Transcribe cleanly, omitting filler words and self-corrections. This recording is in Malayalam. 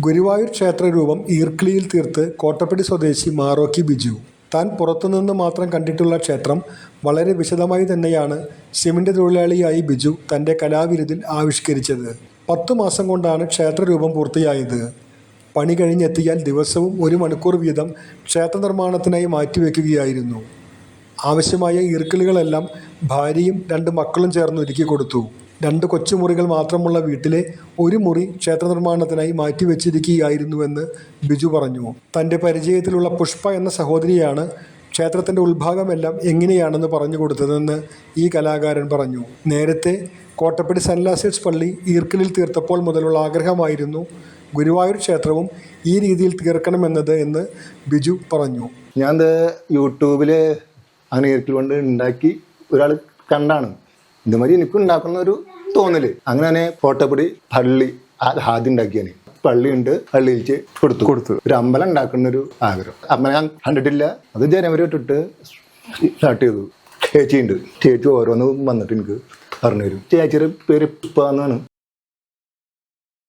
ഗുരുവായൂർ ക്ഷേത്രരൂപം ഈർക്കിളിയിൽ തീർത്ത് കോട്ടപ്പടി സ്വദേശി മാറോക്കി ബിജു. താൻ പുറത്തുനിന്ന് മാത്രം കണ്ടിട്ടുള്ള ക്ഷേത്രം വളരെ വിശദമായി തന്നെയാണ് സിമന്റ് തൊഴിലാളിയായി ബിജു തൻ്റെ കലാവിരുതിൽ ആവിഷ്കരിച്ചത്. 10 മാസം കൊണ്ടാണ് ക്ഷേത്രരൂപം പൂർത്തിയായത്. പണി കഴിഞ്ഞെത്തിയാൽ ദിവസവും 1 മണിക്കൂർ വീതം ക്ഷേത്ര നിർമ്മാണത്തിനായി മാറ്റിവെക്കുകയായിരുന്നു. ആവശ്യമായ ഈർക്കിളുകളെല്ലാം ഭാര്യയും 2 മക്കളും ചേർന്ന് ഒരുക്കി കൊടുത്തു. 2 കൊച്ചുമുറികൾ മാത്രമുള്ള വീട്ടിലെ ഒരു മുറി ക്ഷേത്ര നിർമ്മാണത്തിനായി മാറ്റിവെച്ചിരിക്കുകയായിരുന്നുവെന്ന് ബിജു പറഞ്ഞു. തൻ്റെ പരിചയത്തിലുള്ള പുഷ്പ എന്ന സഹോദരിയാണ് ക്ഷേത്രത്തിൻ്റെ ഉത്ഭാഗമെല്ലാം എങ്ങനെയാണെന്ന് പറഞ്ഞു കൊടുത്തതെന്ന് ഈ കലാകാരൻ പറഞ്ഞു. നേരത്തെ കോട്ടപ്പടി സെന്റ് ലാസേഴ്സ് പള്ളി ഈർക്കിളിൽ തീർത്തപ്പോൾ മുതലുള്ള ആഗ്രഹമായിരുന്നു ഗുരുവായൂർ ക്ഷേത്രവും ഈ രീതിയിൽ തീർക്കണമെന്നത് എന്ന് ബിജു പറഞ്ഞു. ഞാൻ യൂട്യൂബിൽ അങ്ങനെ ഈർക്കിൽ കൊണ്ട് ഉണ്ടാക്കി ഒരാൾ കണ്ടാണ്. ഇതുമാതിരി എനിക്കും ഉണ്ടാക്കുന്ന ഒരു തോന്നല്. അങ്ങനെ തന്നെ കോട്ടപ്പടി പള്ളി ആദ്യം ഉണ്ടാക്കിയാണ്. പള്ളിയുണ്ട്, പള്ളിയിലേക്ക് കൊടുത്തു ഒരു അമ്പലം ഉണ്ടാക്കുന്ന ഒരു ആഗ്രഹം. അമ്മ ഞാൻ കണ്ടിട്ടില്ല. അത് ജനുവരി തൊട്ടിട്ട് സ്റ്റാർട്ട് ചെയ്തു. ചേച്ചിയുണ്ട്. ചേച്ചി ഓരോന്ന് വന്നിട്ട് എനിക്ക് പറഞ്ഞു തരും. ചേച്ചിയുടെ പേര് ഇപ്പാന്നാണ്.